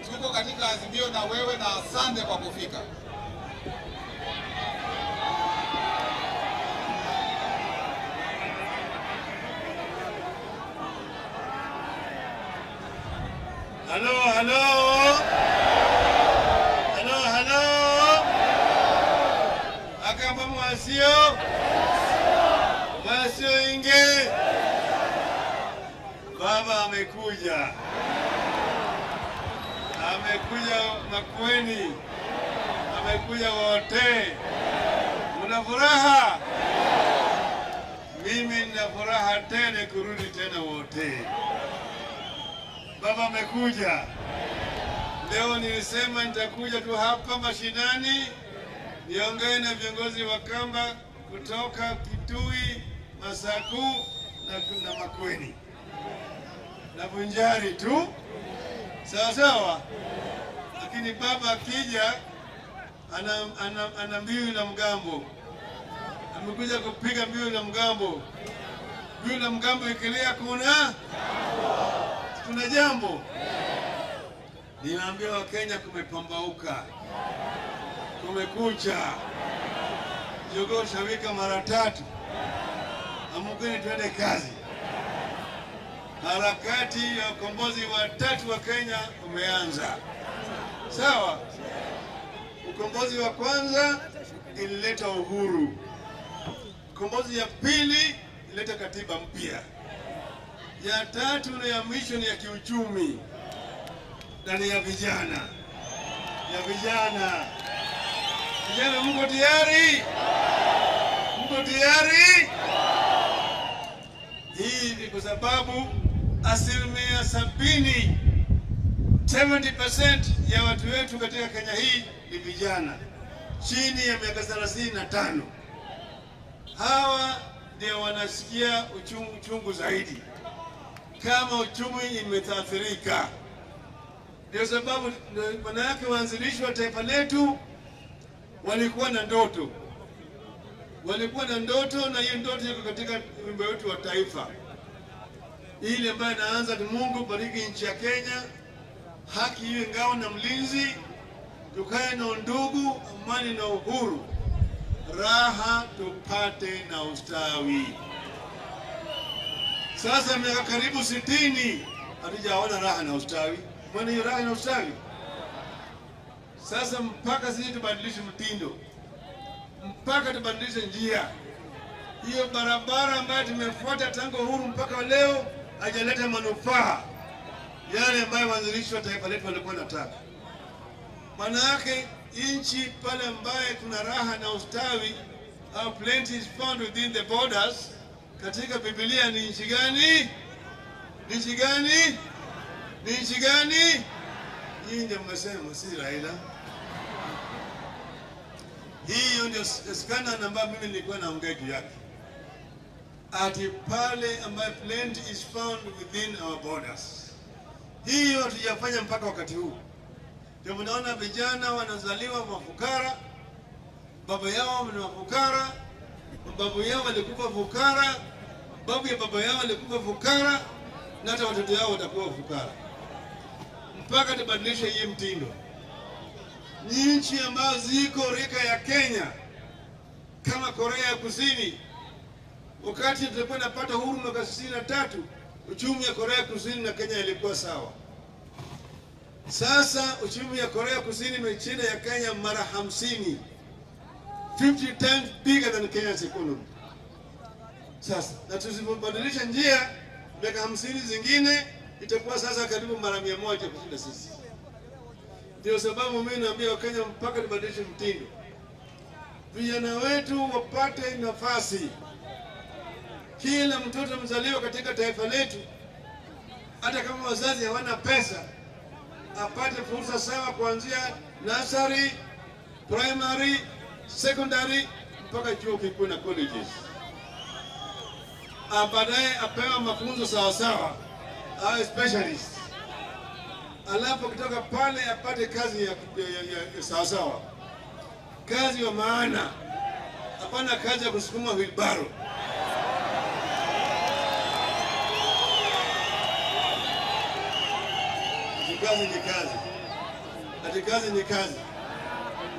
tuko katika azimio na wewe, na asante kwa kufika. Hello, hello. Hello, hello. Akamba mwasio. Mwasio inge. Baba amekuja. Amekuja Makueni. Amekuja wote. Muna furaha? Mimi nina furaha tena kurudi tena wote. Baba amekuja. Leo nilisema nitakuja tu hapa mashinani niongee na viongozi wa kamba kutoka Kitui, Masaku na Makueni na Bunjari tu, sawa sawa. Lakini baba akija ana mbiu na mgambo. Amekuja kupiga mbiu na mgambo. Mbiu na mgambo ikilia kuna jambo. Ninaambia Wakenya kumepambauka, kumekucha, jogoo shawika mara 3. Amkeni tuende kazi. Harakati ya ukombozi wa 3 wa Kenya umeanza. Sawa? Ukombozi wa kwanza ilileta uhuru. Ukombozi ya pili ilileta katiba mpya. Ya 3 na ya mwisho ni ya kiuchumi. Na ni ya vijana. Ya vijana. Vijana mko tayari? Mko tayari? Hii ni kwa sababu 70% ya watu wetu katika Kenya hii ni vijana chini ya miaka 35. Hawa ndio wanasikia uchungu zaidi kama uchumi imetaathirika. Ndio sababu wanawake waanzilishi wa taifa letu walikuwa na ndoto. Walikuwa na ndoto, na hiyo ndoto iko katika wimbo wetu wa taifa. Ile ambayo inaanza ni Mungu bariki nchi ya Kenya, haki iwe ngao na mlinzi, tukae na ndugu, amani na uhuru, raha tupate na ustawi. Sasa miaka karibu 60 hatujaona raha na ustawi. Mbona hiyo raha na ustawi? Sasa mpaka sisi tubadilishe mtindo, mpaka tubadilishe njia. Hiyo barabara ambayo tumefuata tangu uhuru mpaka leo hajaleta manufaa yale ambayo waanzilishi wa taifa letu walikuwa wanataka. Maana yake nchi pale ambaye kuna raha na ustawi, au plenty is found within the borders, katika Biblia ni nchi gani? Ni nchi gani? Ni nchi gani? Hii ndio mmesema, si Raila. Hiyo ndio skandal ambayo mimi nilikuwa naongea juu yake. Ati pale ambayo plenty is found within our borders. Hiyo hatujafanya mpaka wakati huu. Ndio mnaona vijana wanazaliwa mafukara, baba yao ni mafukara, babu yao walikufa fukara, babu ya baba yao walikufa fukara, na hata watoto yao watakuwa fukara. Mpaka tubadilishe hii mtindo. Nchi ambazo ziko rika ya Kenya kama Korea ya Kusini, wakati tulikuwa tunapata uhuru mwaka 63, uchumi ya Korea Kusini na Kenya ilikuwa sawa. Sasa uchumi ya Korea Kusini imeshinda ya Kenya mara 50. 50 times bigger than Kenya's economy. Sasa na tusipobadilisha njia, miaka 50 zingine itakuwa sasa karibu mara 100 kushinda sisi. Ndio sababu mimi naambia Wakenya mpaka tubadilishe mtindo. Vijana wetu wapate nafasi. Kila mtoto mzaliwa katika taifa letu, hata kama wazazi hawana pesa, apate fursa sawa kuanzia nursery, primary, secondary mpaka chuo kikuu na colleges. Baadaye apewa mafunzo sawa sawa, awe specialist. Alafu kutoka pale apate kazi ya sawa sawa, kazi ya maana, hapana kazi ya kusukuma wheelbarrow. Kazi ni kazi. ati kazi ni kazi.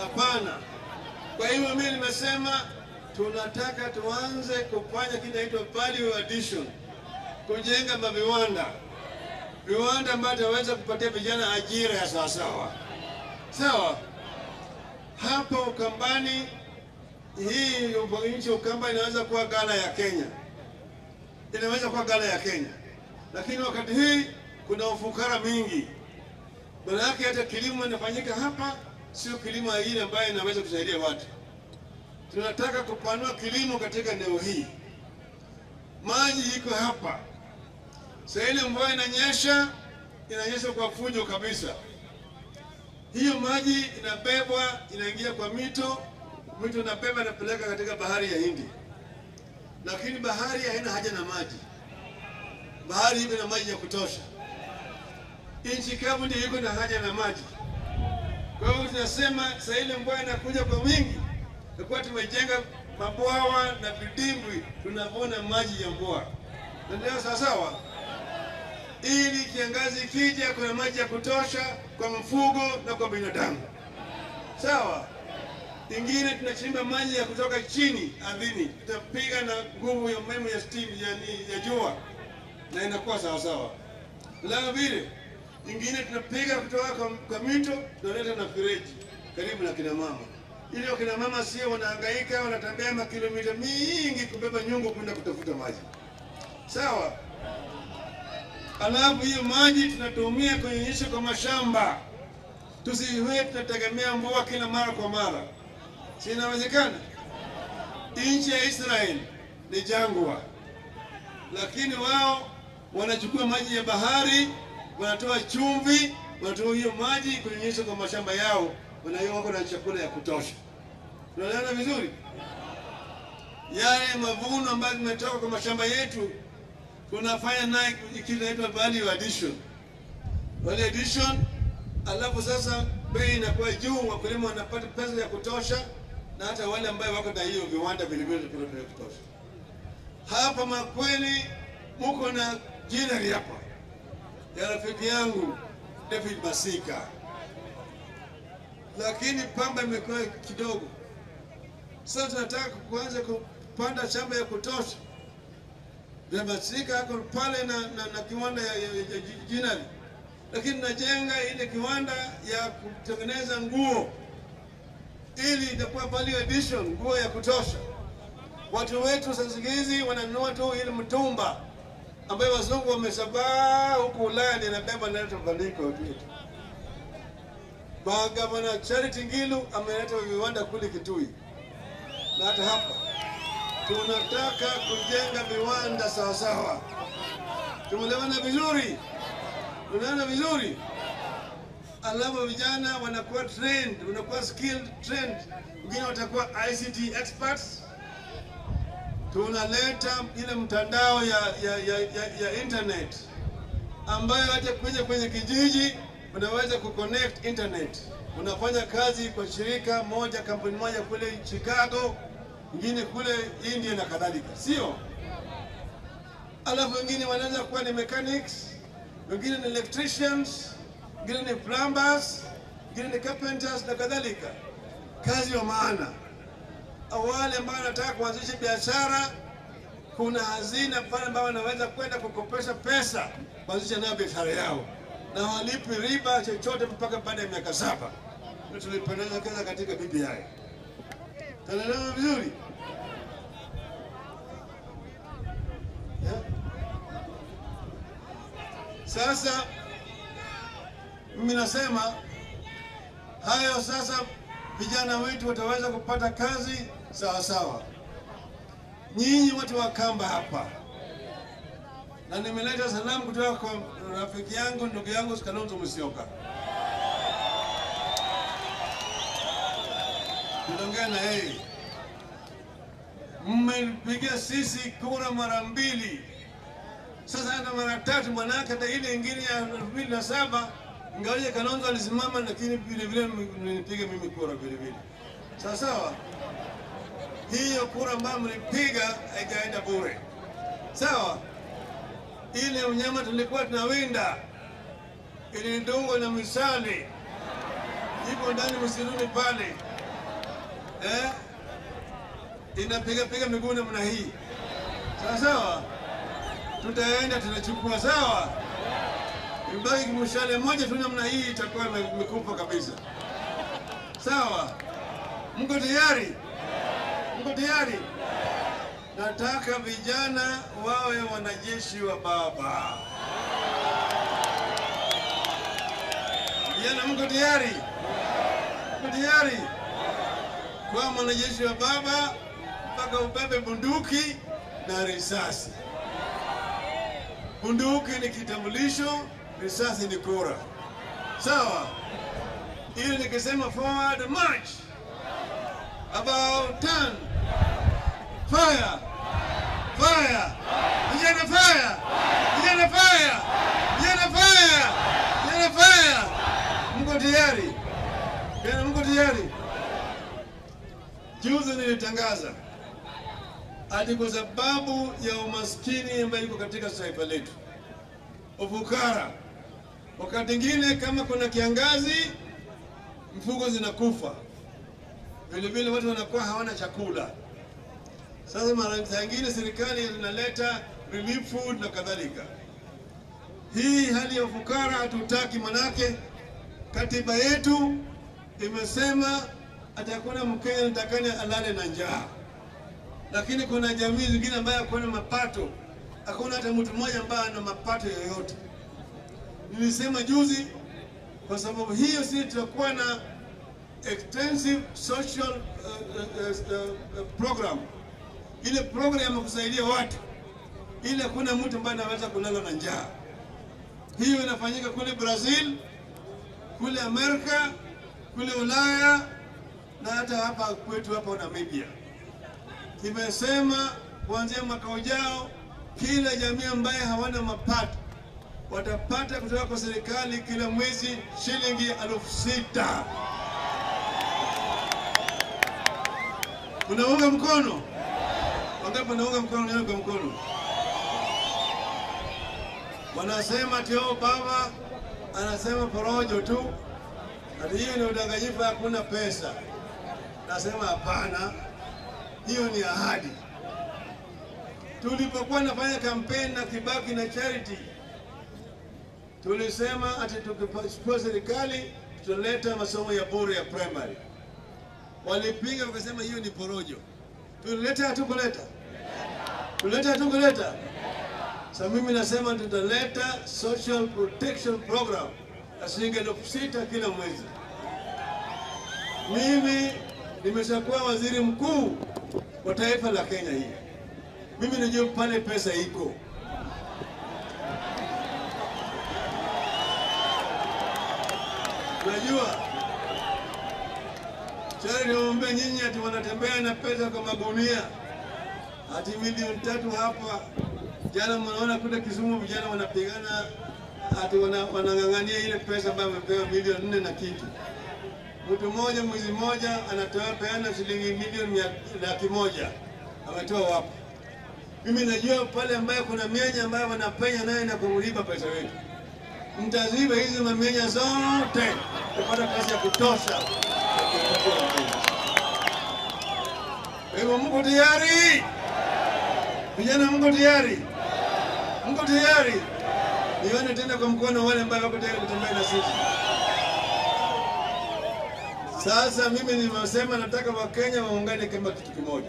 Hapana. Kwa hivyo mimi nimesema tunataka tuanze kufanya kinaitwa value addition, kujenga maviwanda, viwanda ambavyo vinaweza kupatia vijana ajira ya sawasawa. Sawa. Hapo Ukambani, hii nchi Ukamba inaweza kuwa ghala ya Kenya, inaweza kuwa ghala ya Kenya, lakini wakati hii kuna ufukara mingi. Maana yake hata kilimo inafanyika hapa sio kilimo ile ambayo inaweza kusaidia watu. Tunataka kupanua kilimo katika eneo hii. Maji iko hapa. Sasa ile mvua inanyesha kwa fujo kabisa. Hiyo maji inabebwa, inaingia kwa mito inabeba na peleka katika bahari ya Hindi. Lakini bahari haina haja na maji. Bahari iko na maji ya kutosha. Nchi kavu ndio iko na haja na maji. Kwa hiyo tunasema sasa ile mvua inakuja kwa wingi, kwa tumejenga mabwawa na vidimbwi, tunavuna maji ya mvua. Ndio sawa. Ili kiangazi kija kuna maji ya kutosha kwa mfugo na kwa binadamu. Sawa. Ingine tunachimba maji ya kutoka chini ardhini, tutapiga na nguvu ya umeme ya steam ya jua na inakuwa sawa. La vile ingine tunapiga kutoka kwa mito, tunaleta na fereji karibu na kina mama. Ili kina mama sio wanahangaika, wanatembea makilomita mingi kubeba nyungu kwenda kutafuta maji. Sawa? Alafu hiyo maji tunatumia kunyunyisha kwa mashamba. Tusiwe tunategemea mvua kila mara kwa mara. Si inawezekana? Nchi ya Israeli ni jangwa, lakini wao wanachukua maji ya bahari, wanatoa chumvi, wanatoa hiyo maji kunyunyisha kwa mashamba yao, wako na chakula ya kutosha. Tunaelewana vizuri? Yale mavuno ambayo tumetoka kwa mashamba yetu tunafanya naye kitu inaitwa value addition. Value addition, alafu sasa bei inakuwa juu, wakulima wanapata pesa ya kutosha, na hata wale ambao wako na hiyo viwanda vilevile vya kutosha. Hapa Makueni muko na jinari hapa ya rafiki yangu David Masika, lakini pamba imekuwa kidogo. Sasa tunataka kuanza kupanda shamba ya kutosha. Masika yako pale na kiwanda ya jinari, lakini najenga ile kiwanda ya kutengeneza nguo, ili itakuwa value addition, nguo ya kutosha. Watu wetu sasa hizi wananunua tu ile mtumba ambayo wazungu wamesabaa huko Ulaya, ndio inabeba na tofandiko tu. Gavana Charity Ngilu ameleta viwanda kule Kitui, na hata hapa tunataka kujenga viwanda sawa. Tumeelewana vizuri? Tunaelewana vizuri? Alafu vijana wanakuwa trained, wanakuwa skilled trained, wengine watakuwa ICT experts. Tunaleta ile mtandao ya internet ambayo hata kwenye kijiji unaweza kuconnect internet. Unafanya kazi kwa shirika moja, kampuni moja kule Chicago, wengine kule India na kadhalika, sio? Alafu wengine wanaweza kuwa ni mechanics, wengine ni electricians, wengine ni plumbers, wengine ni carpenters na kadhalika. Kazi ya maana. Wale ambao wanataka kuanzisha biashara, kuna hazina pale ambao wanaweza kwenda kukopesha pesa kuanzisha nayo biashara yao, na walipi riba chochote mpaka baada ya miaka 7. Ndio tulipendekeza katika BBI. Tunaelewana vizuri? Sasa mimi nasema hayo, sasa vijana wetu wataweza kupata kazi sawa. Nyinyi watu wa Kamba hapa, na nimeleta salamu kutoka kwa rafiki yangu, ndugu yangu Kalonzo Musyoka. Niliongea na yeye, mmepigia sisi kura mara 2, sasa hata mara 3, manake hata ile ingine ya 2007 ingawaje Kalonzo alisimama, lakini vile mlinipiga mimi kura vile. Sawa. Hiyo kura ambayo mlipiga haijaenda bure. Sawa. Ile unyama tulikuwa tunawinda ilidungwa na misali. iko ndani msiruni pale, inapiga miguu namna hii. Sawa, tutaenda tunachukua. Sawa, ibaki mshale mmoja tu namna hii, itakuwa imekufa kabisa. Sawa, mko tayari? Mko tayari? Nataka vijana wawe wanajeshi wa baba. Vijana, mko tayari? Mko tayari kwa mwanajeshi wa baba? Mpaka ubebe bunduki na risasi. Bunduki ni kitambulisho, risasi ni kura. Sawa, ili nikisema forward march, about turn, fire, fire, vijana fire, vijana fire, vijana fire, vijana fire. Mko tayari? Vijana, mko tayari? Juzi nilitangaza ati kwa sababu ya umaskini ambayo iko katika taifa letu, ufukara, wakati mwingine kama kuna kiangazi mfugo zinakufa, vile watu wanakuwa hawana chakula. Sasa mara nyingine serikali inaleta relief food na kadhalika. Hii hali ya ufukara hatutaki, manake katiba yetu imesema atakuna Mkenya anatakana alale na njaa. Lakini kuna jamii zingine ambaye hakuna mapato, hakuna hata mtu mmoja ambaye ana mapato yoyote. Nilisema juzi, kwa sababu hiyo sisi tutakuwa na extensive social program, ile program ya kusaidia watu, ili hakuna mtu ambaye anaweza kulala na njaa. Hiyo inafanyika kule Brazil, kule Amerika, kule Ulaya na hata hapa kwetu hapa Namibia. Kimesema kuanzia mwaka ujao kila jamii ambaye hawana mapato watapata kutoka kwa serikali kila mwezi shilingi 6,000. Unaunga mkono? Wangapi wanaunga mkono? Nione kwa mkono. Wanasema tio baba anasema porojo tu, ati hiyo ni udanganyifu, hakuna pesa. Nasema hapana, hiyo ni ahadi. Tulipokuwa nafanya kampeni na Kibaki na Charity, tulisema ati tukichukua serikali tutaleta masomo ya bure ya primary. Walipinga wakasema hiyo ni porojo. Tulileta hatukuleta? Tulileta hatukuleta? Sasa mimi nasema tutaleta social protection program ya shilingi 6,000 kila mwezi. Mimi nimeshakuwa waziri mkuu wa taifa la Kenya hii. Mimi najua pale pesa iko. Unajua Charity waombe nyinyi ati wanatembea na pesa kwa magunia, ati milioni 3 hapa. Jana mnaona kule Kisumu vijana wanapigana, ati wanang'ang'ania ile pesa ambayo wamepewa milioni 4 na kitu. Mtu mmoja mwezi mmoja anatoa peana shilingi milioni 100,000. Ametoa wapi? Mimi najua pale ambayo kuna mianya ambayo wanapenya naye na kulipa pesa yetu. Mtaziba hizo mamianya zote kupata pesa ya kutosha. Wewe mko tayari? Vijana mko tayari? Mko tayari? Nione tena kwa mkono wale ambao wako tayari kutembea na sisi. Sasa mimi nimesema nataka Wakenya waungane kama kitu kimoja.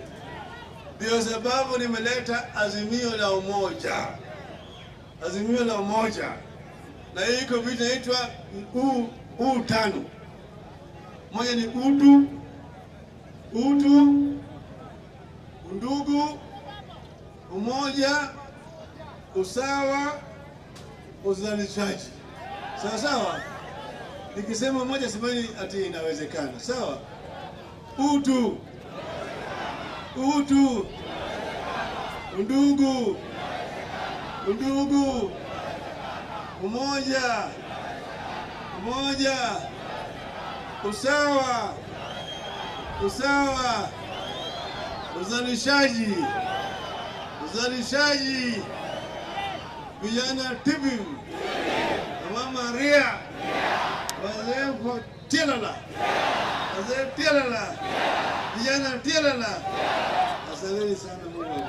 Ndio sababu nimeleta azimio la umoja. Azimio la umoja. Na hii iko vitu inaitwa U5. Moja ni utu, undugu, umoja, usawa, uzalishaji. Sawa sawa? Nikisema moja simani ati inawezekana. Sawa? Utu, undugu, umoja, usawa, uzalishaji, vijana tibi, mama Maria, wazee tialala. Wazee tialala. Vijana tialala. Asanteni sana Mungu.